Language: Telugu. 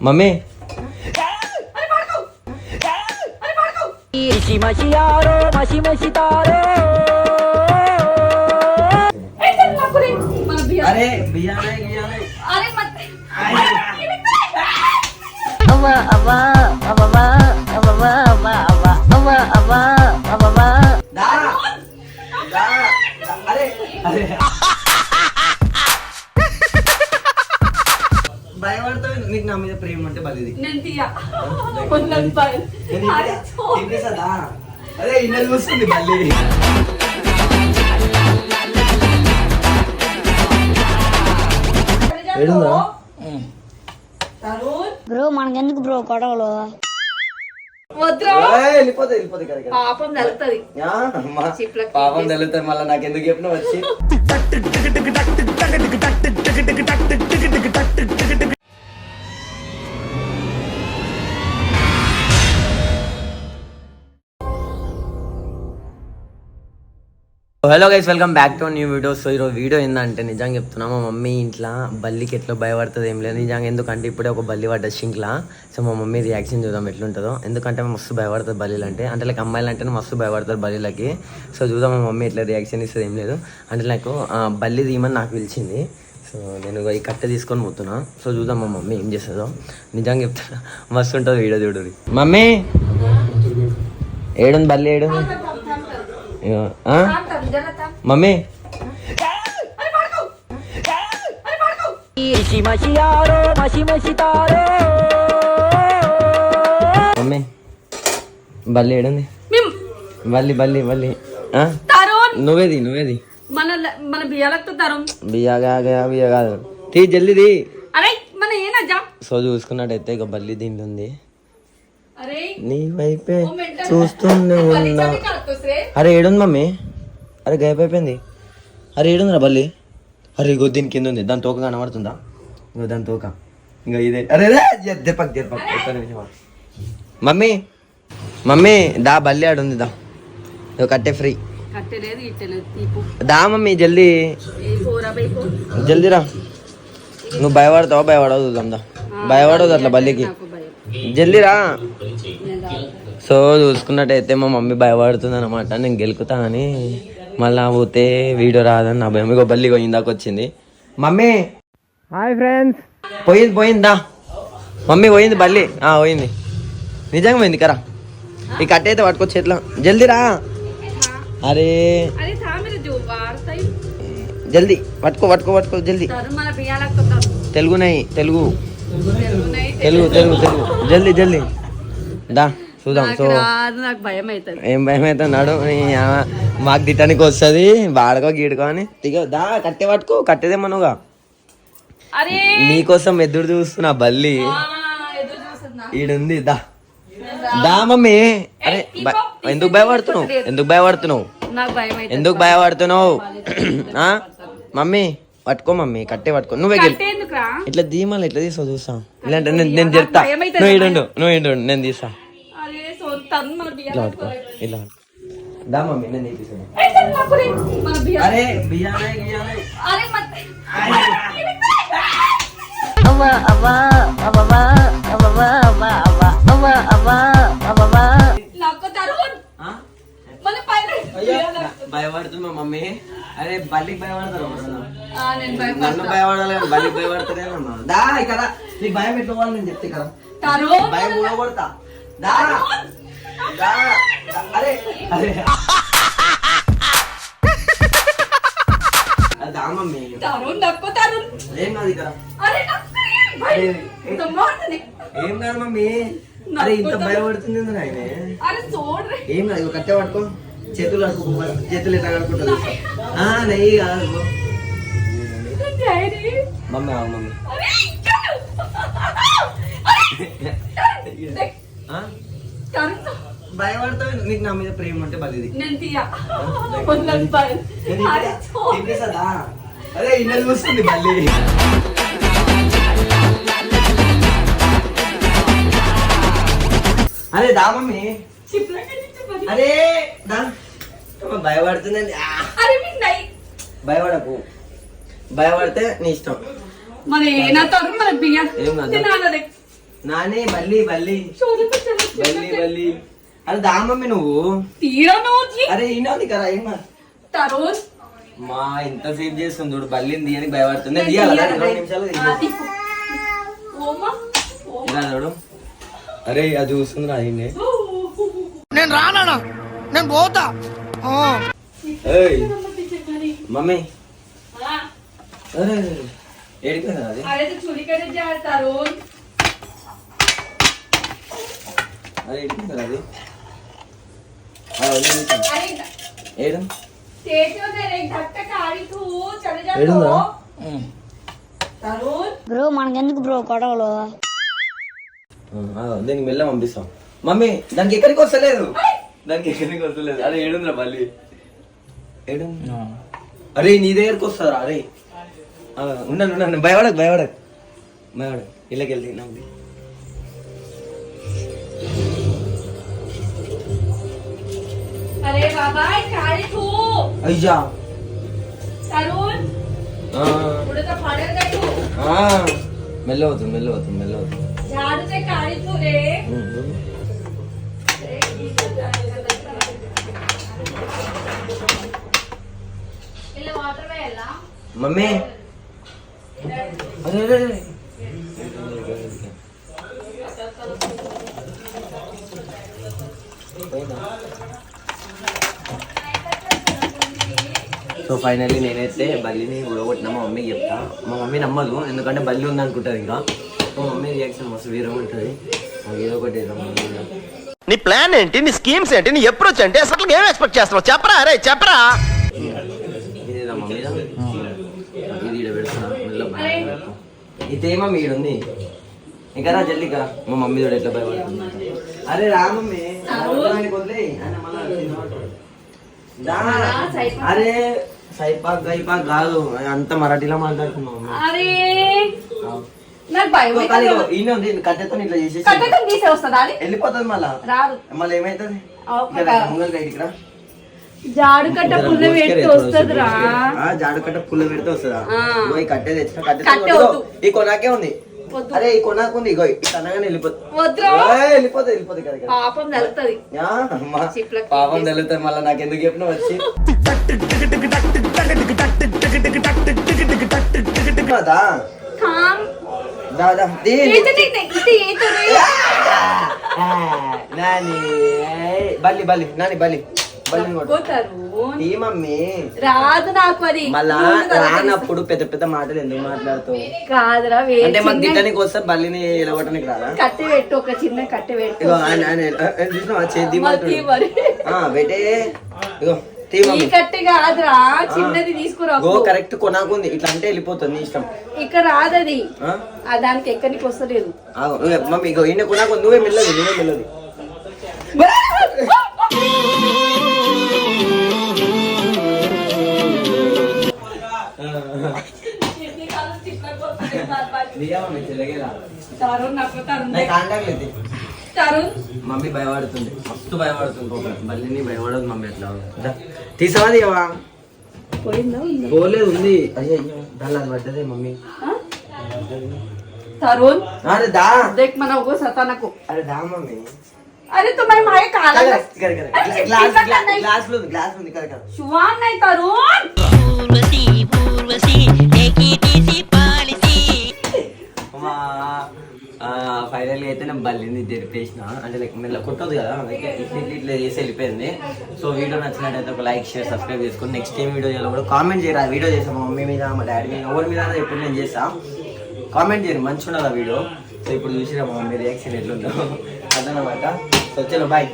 మమ్మీ అరే బియ్యాలే భయపడతావు నీకు నా మీద ప్రేమ అంటే బలిది అదే ఇన్న చూస్తుంది బల్లి బ్రో మనకెందుకు బ్రో గొడవలు పాపం తెలుస్తుంది మళ్ళీ నాకు ఎందుకు చెప్పిన వచ్చి hello guys welcome back to new video. So ఈరోజు వీడియో ఏంటంటే నిజంగా చెప్తున్నా, మా మమ్మీ ఇంట్లో బల్లికి ఎట్లా భయపడుతుంది ఏం లేదు నిజంగా. ఎందుకంటే ఇప్పుడే ఒక బల్లి పడ్డ షింక్లా. సో మా మమ్మీ రియాక్షన్ చూద్దాం ఎట్లుంటుందో. ఎందుకంటే మస్తు భయపడుతుంది బల్లీలు అంటే లైక్ అమ్మాయిలు అంటేనే మస్తు భయపడతారు బల్లీలకి. సో చూద్దాం మా మమ్మీ ఎట్లా రియాక్షన్ ఇస్తుంది ఏం లేదు. అంటే నాకు బల్లి తీయమని నాకు పిలిచింది. సో నేను ఈ కట్టె తీసుకొని పోతున్నా. సో చూద్దాం మా మమ్మీ ఏం చేస్తుందో. నిజంగా చెప్తున్నా మస్తు ఉంటుంది వీడియో చూడు. మమ్మీ ఏడుంది బల్లి ఏడుంది మమ్మీ? మమ్మీ బల్లి ఏడుంది? బల్లి బల్లి బల్లి నువ్వేది మన బియ్య కాదు తీ జల్దీ. సో చూసుకున్నట్టయితే ఇక బల్లి దీంట్లో ఉంది. నీ వైపే చూస్తూనే ఉన్నా. అరే ఏడుంది మమ్మీ? అరే గైప్ అయిపోయింది. అరే ఏడుందిరా బల్లి? అరే ఇగో దీని కింద ఉంది. దాని తోక కనబడుతుందా? ఇంకో దాని తోక ఇంకా ఇదే. అరే దెప్పక్ మమ్మీ మమ్మీ దా బల్లి ఆడుంది దా. కట్టే ఫ్రీ దా మమ్మీ జల్దీ జల్దీ రా. నువ్వు భయపడతావు చూద్దాం దా. భయపడదు అట్లా బల్లికి జల్దీ రా. సో చూసుకున్నట్టయితే మా మమ్మీ భయపడుతుంది అనమాట. నేను గెలుకుతానని మళ్ళీ పోతే వీడియో రాదని నా భయం. ఇగో బల్లి ఇందాక వచ్చింది. Mummy hi friends. పోయిందా మమ్మీ? పోయింది బల్లి పోయింది. నిజంగా పోయింది కరా. ఈ కట్ట అయితే పట్టుకొచ్చి ఎట్లా జల్దీ రా. అరే జల్దీ పట్టుకో జల్దీ. తెలుగు జల్దీ దా చూద్దాం. సో ఏం భయం అవుతుంది నాడు. మాకు తిట్టడానికి వస్తుంది వాడుకో గీడుకో అని దిగ దా. కట్టె పట్టుకో. కట్టెదేమనుగా నీకోసం ఎదురు చూస్తున్నా బల్లి ఈడుంది. దా మమ్మీ. అరే ఎందుకు భయపడుతున్నావు మమ్మీ? పట్టుకో మమ్మీ కట్టే పట్టుకో. నువ్వే ఇట్లా దీమాలి ఎట్లా తీసావు చూసా. ఇలాంటి నేను చెప్తా. నువ్వు ఇండు నేను తీసా. ఇలా పట్టుకో ఇలా. దా మమ్మీ నేను తీసాను. అరే బియ్యాలే భయపడుతుంది మా మమ్మీ. అరే బల్లికి భయపడతారు నన్ను భయపడాలి కానీ బల్లికి భయపడతారేమన్నా. దా ఇక్కడ నీకు భయం ఎట్లా పోవాలి నేను చెప్తే కదా. భయం ఊడబడతా. దా అరే అరే దా మమ్మీ. ఏం కాదు ఇక్కడ. ఏం కాదు మమ్మీ. అరే ఇంత భయపడుతుంది ఆయన. ఏం కాదు కట్టే పట్టుకో. చేతులు ఎట్లా కడుకుంటుంది. నెయ్యి కాదు మమ్మీ. మమ్మీ భయపడతావు నీకు నా మీద ప్రేమ అంటే బలిది. అదే ఇన్న చూస్తుంది బల్లి. అరే దా మమ్మీ. అరే దా. భయపడుతుందండి. భయపడకు. భయపడితే నీ ఇష్టం. మరి నా తరుణ్ మన బియ్య ఏం కాదు. నాని బల్లి బల్లి బల్లి బల్లి అరే దా మమ్మీ నువ్వు తీరను అరే ఈనాది కదా ఏమా తరుణ్ మా ఇంత సేవ్ చేస్తుంది చూడు బల్లిని తీయని భయపడుతుంది తీయాలి 2 నిమిషాలు ఇలా చూడు అరే అది చూస్తుంది రాయింది నేను రానా నేను పోతా ఏయ్ మమ్మీ అరే ఏడిపోయింది అది అరే చుడికడే చేస్తారు అరే ఏడిపోయింది అది ఏడు బ్రో మనకెందుకు బ్రో గొడవలు దీనికి మెల్ల పంపిస్తాం మమ్మీ దానికి ఎక్కడికి వస్తలేదు అరే ఏడుందిరా మళ్ళీ ఏడు అరే నీ దగ్గరకు వస్తారా అరే ఉన్నాను భయపడకు ఇళ్ళకి వెళ్తే నాకు अरे बाबा काळी तू अय्या तरुण पुढे तर फाडेल काय तू మెల్ల అవుతుంది झाडूचे काळी तू रे ఇలా వాటర్ వేయాలా మమ్మీ అరే సో ఫైనల్లీ నేనైతే బల్లిని ఊడగొట్టినా మా మమ్మీకి చెప్తా మా మమ్మీ నమ్మదు ఎందుకంటే బల్లి ఉంది అనుకుంటుంది ఇంకా మా మమ్మీ రియాక్షన్ మస్తు వీరం ఉంటుంది ఏదో ఒకటి నీ ప్లాన్ ఏంటి నీ స్కీమ్స్ ఏంటి నీ అప్రోచ్ ఏంటి అసలు ఏం ఎక్స్పెక్ట్ చేస్తున్నావు చెప్పరా అరే చెప్పరా ఇదేదా మమ్మీ ఇది ఈడ పెడుతున్నా ఇదేమో మీడుంది ఇంకా రా జల్లిగా మా మమ్మీ తోడు ఎట్లా భయపడుతుంది అరే రా మమ్మీ అరే సైపాక్ గైపాక్ కాదు అంత మరాఠీలో మాట్లాడుతున్నాం అరే నాకు భయం ఈయన ఉంది కట్టెతో ఇట్లా చేసేసి కట్టెతో తీసే వస్తుందా అది వెళ్ళిపోతుంది రాదు మళ్ళీ ఏమైతుంది జాడు కట్ట పుల్ల పెడితే వస్తుందిరా జాడు కట్ట పుల్ల పెడితే వస్తుందా కట్టె తెచ్చిన కట్టె ఈ కొనాకే ఉంది అరే ఈ కొనాకుంది ఇగో తనగానే వెళ్ళిపోతుంది కదా పాపం తెలుస్తుంది పాపం తెలుస్తుంది మళ్ళీ నాకు ఎందుకు చెప్పినా వచ్చి బల్లి బల్లి నాని బల్లి రాదు నాకు అది మళ్ళా రానప్పుడు పెద్ద పెద్ద మాటలు ఎందుకు మాట్లాడుతావు కాదురా అంటే మాకు తిట్టడానికి వస్తే బల్లిని ఎలగొట్టడానికి రాదా కట్టె పెట్టు ఒక చిన్న కట్టె పెట్టు పెట్టే ఇగో కట్టె కాదురా చిన్నది తీసుకురా కరెక్ట్ కొనాకుంది ఇట్లా అంటే వెళ్ళిపోతుంది నీ ఇష్టం ఇక్కడ రాదది దానికి ఎక్కడికి వస్తలేదు మమ్మీ ఇగో ఈయన కొనాకుంది నువ్వే మెల్లది మమ్మీ భయపడుతుంది మస్తు భయపడుతుంది మళ్ళీ భయపడదు మమ్మీ ఎట్లా తీసావా పోలేదు ఉంది అయ్యో దాని పడ్డదే మమ్మీ तरुण अरे दा देख मना उगो सता नको अरे दा मम्मी अरे तुम्ही माये काला ग्लास लो कर शुवान नाही तरुण पूर्वसी देखी तीसी पॉलिसी ఫైనల్లీ అయితే నేను బల్లిని తెరిపేసిన అంటే లైక్ మెల్ల కొట్టదు కదా ఇట్లా చేసి వెళ్ళిపోయింది సో వీడియో నచ్చినట్టయితే ఒక లైక్ షేర్ సబ్స్క్రైబ్ చేసుకుని నెక్స్ట్ టైం వీడియో చేయాలి కూడా కామెంట్ చేయరా వీడియో చేసాం మా మమ్మీ మీద మా డాడీ మీద ఎవరి మీద ఎప్పుడు నేను చేస్తా కామెంట్ చేయండి మంచిగా ఉన్నది ఆ వీడియో సో ఇప్పుడు చూసినా మా మమ్మీ రియాక్షన్ ఎట్లుందో అదనమాట సో చలో బాయ్